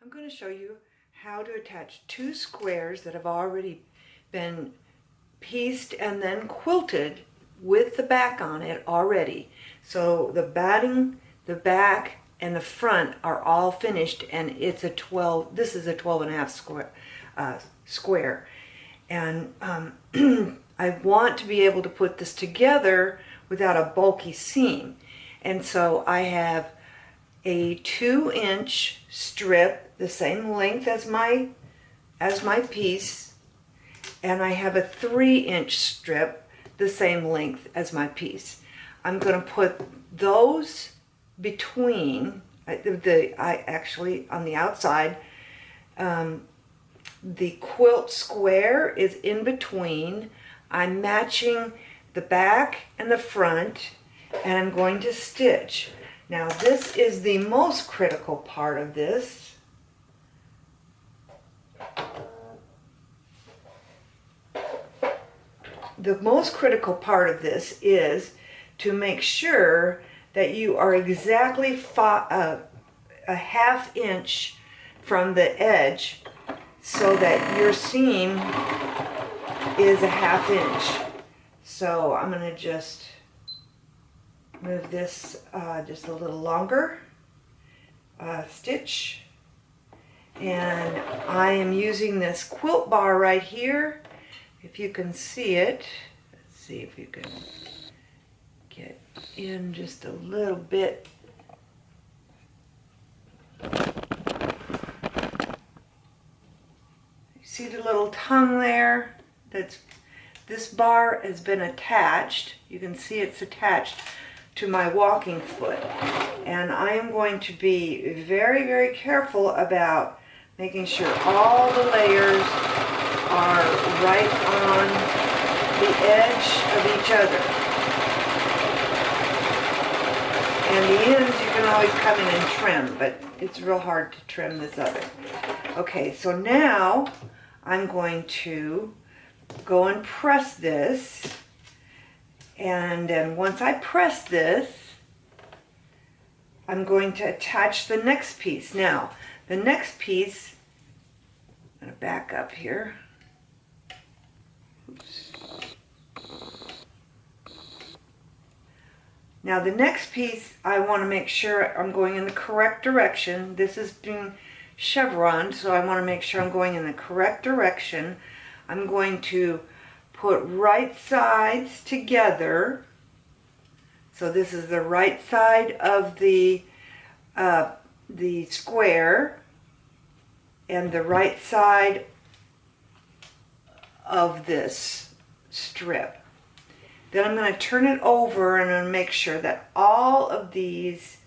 I'm going to show you how to attach two squares that have already been pieced and then quilted with the back on it already. So the batting, the back, and the front are all finished, and it's a 12, this is a 12 and a half square. And I want to be able to put this together without a bulky seam. And so I have a 2-inch strip, the same length as my piece, and I have a 3-inch strip, the same length as my piece. I'm going to put those between, actually on the outside, the quilt square is in between. I'm matching the back and the front, and I'm going to stitch. Now this is the most critical part of this. The most critical part of this is to make sure that you are exactly a ½ inch from the edge so that your seam is a ½ inch. So I'm going to just move this just a little longer, stitch, and I am using this quilt bar right here. If you can see it, let's see if you can get in just a little bit. You see the little tongue there? This bar has been attached. You can see it's attached to my walking foot, and I am going to be very, very careful about making sure all the layers are right on the edge of each other. And the ends you can always come in and trim, but it's real hard to trim this other. Okay, so now I'm going to go and press this, and then once I press this, I'm going to attach the next piece. Now, the next piece, I'm going to back up here. Oops. Now the next piece, I want to make sure I'm going in the correct direction. This is being chevroned, so I want to make sure I'm going in the correct direction. I'm going to put right sides together. So this is the right side of the square and the right side of this strip. Then I'm going to turn it over and I'm going to make sure that all of these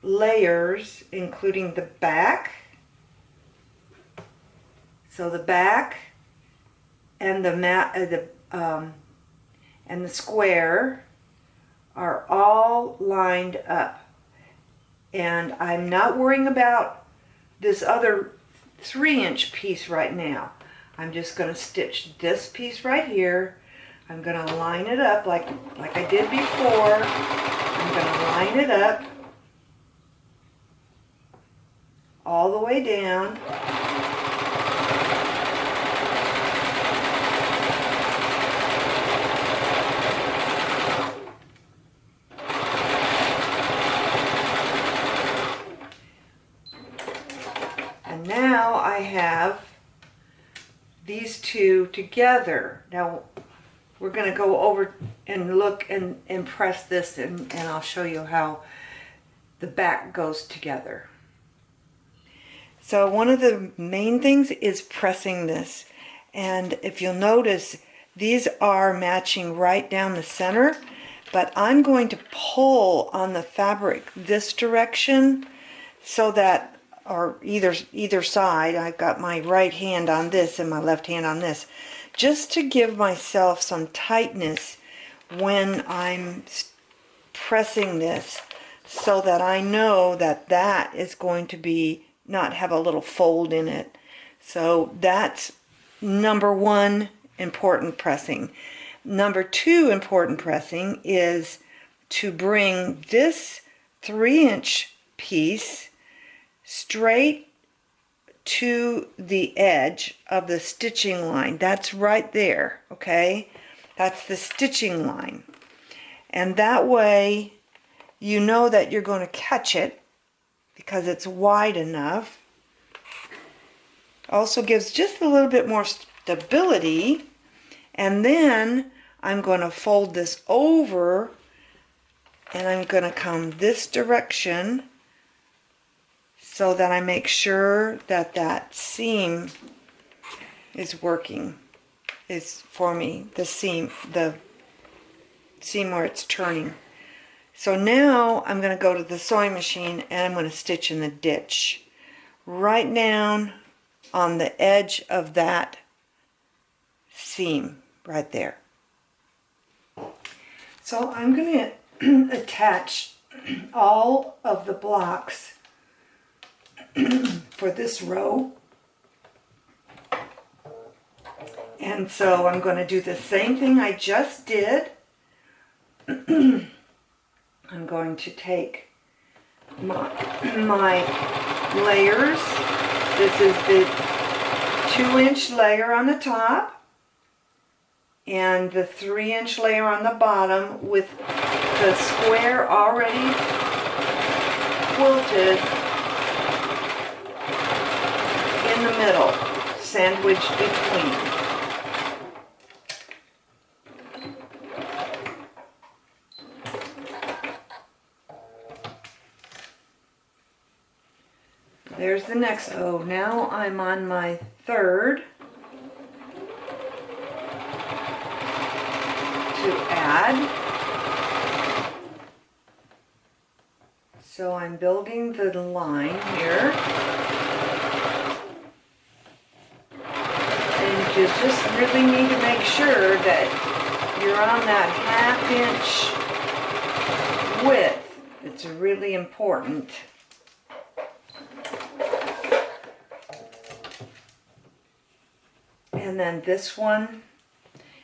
layers, including the back, so the back and the square are all lined up. And I'm not worrying about this other 3-inch piece right now. I'm just going to stitch this piece right here. I'm going to line it up like I did before. I'm going to line it up all the way down. And now I have these two together. Now we're going to go over and look and press this, and I'll show you how the back goes together. So one of the main things is pressing this, and if you'll notice, these are matching right down the center, but I'm going to pull on the fabric this direction so that, or either side, I've got my right hand on this and my left hand on this, just to give myself some tightness when I'm pressing this, so that I know that that is going to be not have a little fold in it. So that's number one important pressing. Number two important pressing is to bring this 3-inch piece straight to the edge of the stitching line. That's right there, okay? That's the stitching line. And that way you know that you're going to catch it because it's wide enough. Also gives just a little bit more stability. And then I'm going to fold this over and I'm going to come this direction so that I make sure that that seam is working, is for me, the seam where it's turning. So now I'm going to go to the sewing machine and I'm going to stitch in the ditch right down on the edge of that seam right there. So I'm going to attach all of the blocks for this row. And so I'm going to do the same thing I just did. I'm going to take my layers. This is the 2-inch layer on the top and the 3-inch layer on the bottom with the square already quilted in the middle, sandwiched between. There's the next. Oh, now I'm on my third to add. So I'm building the line here. And you just really need to make sure that you're on that 1/2 inch width. It's really important. And then this one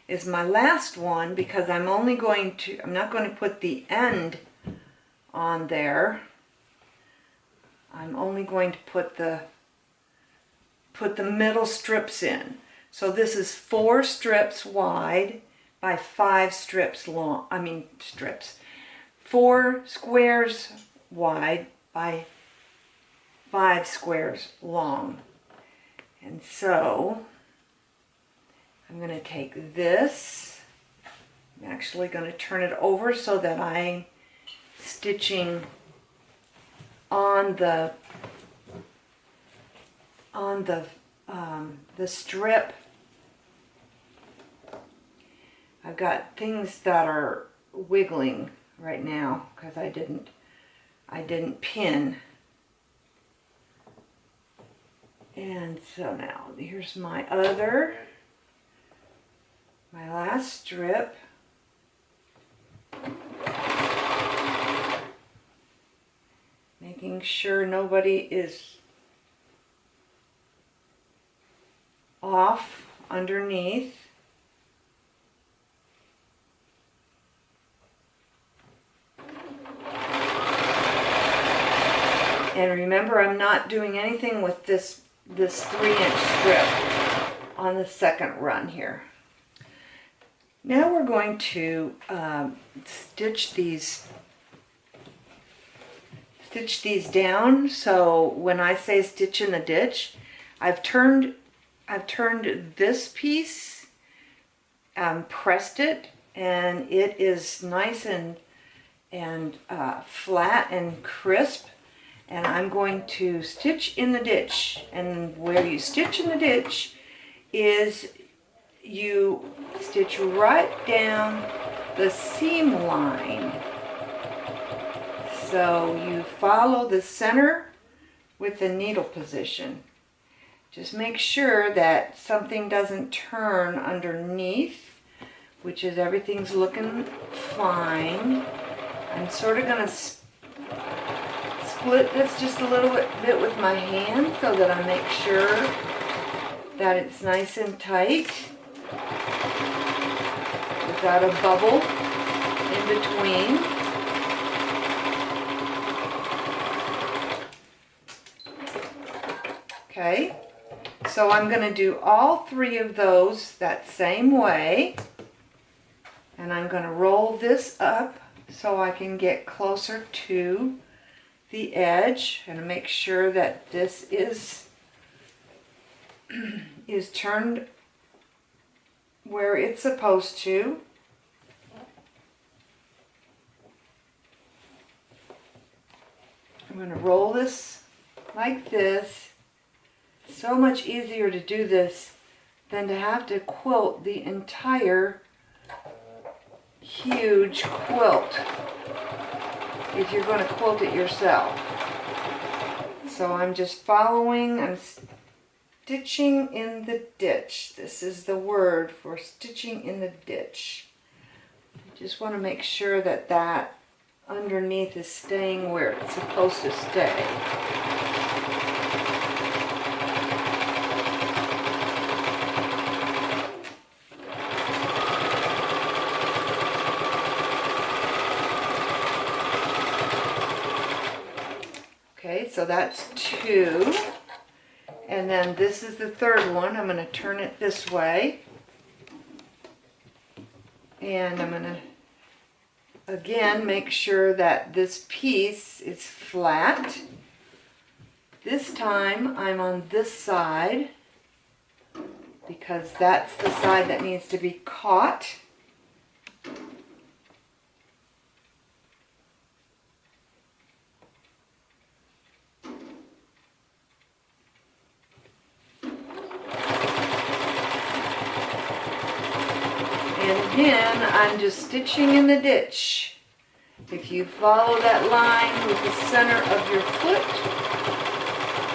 is my last one because I'm not going to put the end on there. I'm only going to put the middle strips in. So this is 4 strips wide by 5 strips long. 4 squares wide by 5 squares long. And so I'm going to take this, I'm actually going to turn it over so that I'm stitching on the strip. I've got things that are wiggling right now because I didn't pin. And so now here's my last strip. Making sure nobody is off underneath. And remember, I'm not doing anything with this 3-inch strip on the second run here. Now we're going to stitch these down. So when I say stitch in the ditch, I've turned this piece, pressed it, and it is nice and flat and crisp. And I'm going to stitch in the ditch. And where you stitch in the ditch is you stitch right down the seam line. So you follow the center with the needle position. Just make sure that something doesn't turn underneath, which is everything's looking fine. I'm sort of going to split this just a little bit with my hand so that I make sure that it's nice and tight without a bubble in between. Okay, so I'm going to do all 3 of those that same way, and I'm going to roll this up so I can get closer to the edge and make sure that this is turned where it's supposed to. I'm going to roll this like this. It's so much easier to do this than to have to quilt the entire huge quilt if you're going to quilt it yourself. So I'm just following, I'm stitching in the ditch. This is the word for stitching in the ditch. I just want to make sure that that underneath is staying where it's supposed to stay. Okay, so that's 2. And then this is the 3rd one. I'm going to turn it this way. And I'm going to again make sure that this piece is flat. This time I'm on this side because that's the side that needs to be caught. And again, I'm just stitching in the ditch. If you follow that line with the center of your foot,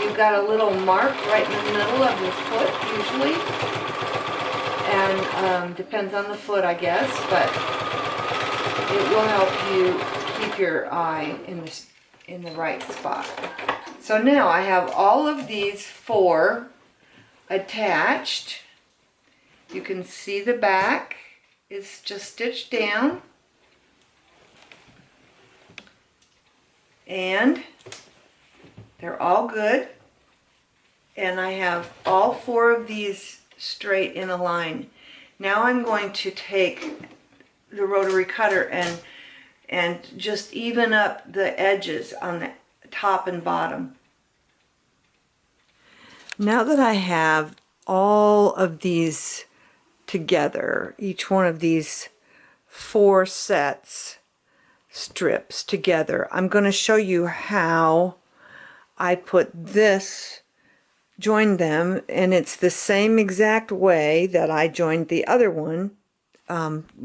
you've got a little mark right in the middle of your foot usually. And depends on the foot, I guess, but it will help you keep your eye in the right spot. So now I have all of these 4 attached. You can see the back is just stitched down. And they're all good. And I have all 4 of these straight in a line. Now I'm going to take the rotary cutter and just even up the edges on the top and bottom. Now that I have all of these together, each one of these 4 strips together, I'm going to show you how I put this, joined them, and it's the same exact way that I joined the other one,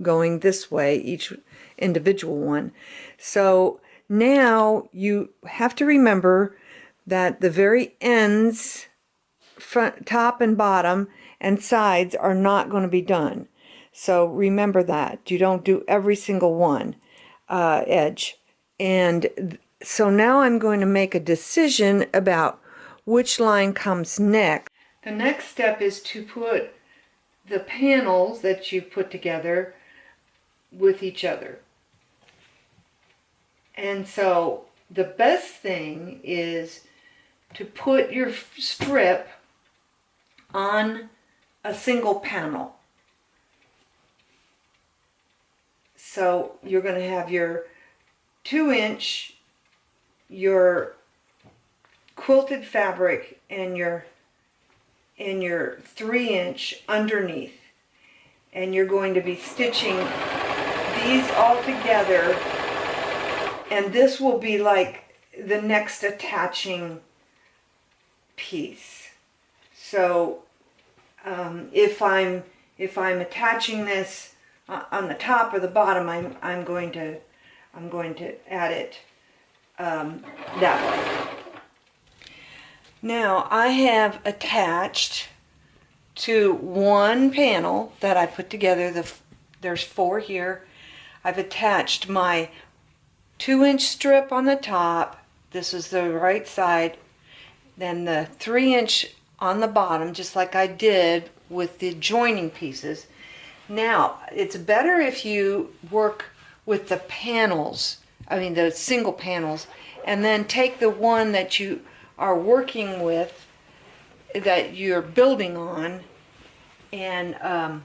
going this way, each individual one. So now you have to remember that the very ends, front, top and bottom and sides, are not going to be done. So remember that you don't do every single one edge. And so now I'm going to make a decision about which line comes next. The next step is to put the panels that you put together with each other. And so the best thing is to put your strip on a single panel. So you're going to have your 2-inch, your quilted fabric, and your 3-inch underneath. And you're going to be stitching these all together, and this will be like the next attaching piece. So if I'm attaching this on the top or the bottom, I'm going to add it that way. Now I have attached to one panel that I put together, there's 4 here. I've attached my 2-inch strip on the top. This is the right side. Then the 3-inch on the bottom, just like I did with the joining pieces. Now, it's better if you work with the panels, the single panels, and then take the one that you are working with that you're building on, and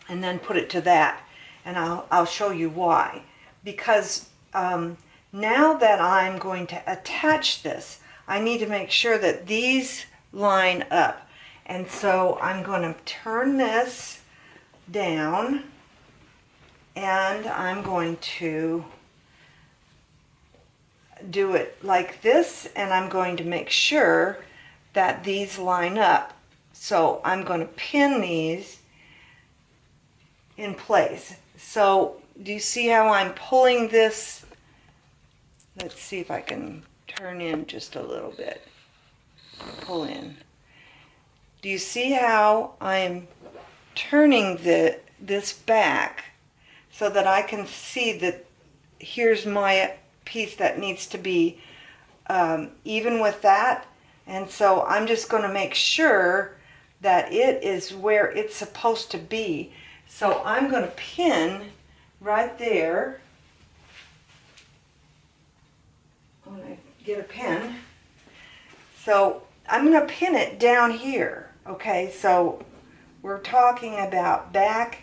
then put it to that. And I'll show you why. Because now that I'm going to attach this, I need to make sure that these line up. And so I'm going to turn this down, and I'm going to do it like this, and I'm going to make sure that these line up. So I'm going to pin these in place. So do you see how I'm pulling this? Let's see if I can turn in just a little bit. Pull in. Do you see how I'm turning this back so that I can see that here's my piece that needs to be even with that? And so I'm just going to make sure that it is where it's supposed to be. So I'm going to pin right there. I'm going to get a pin. So I'm going to pin it down here. Okay, so we're talking about back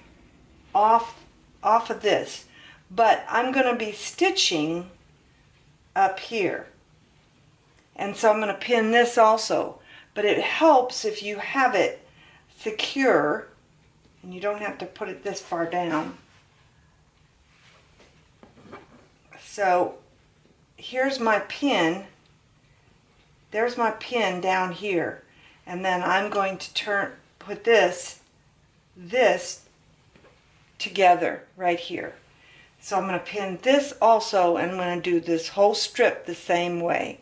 off of this. But I'm going to be stitching up here. And so I'm going to pin this also. But it helps if you have it secure, and you don't have to put it this far down. So here's my pin. There's my pin down here. And then I'm going to put this together right here. So I'm going to pin this also, and I'm going to do this whole strip the same way.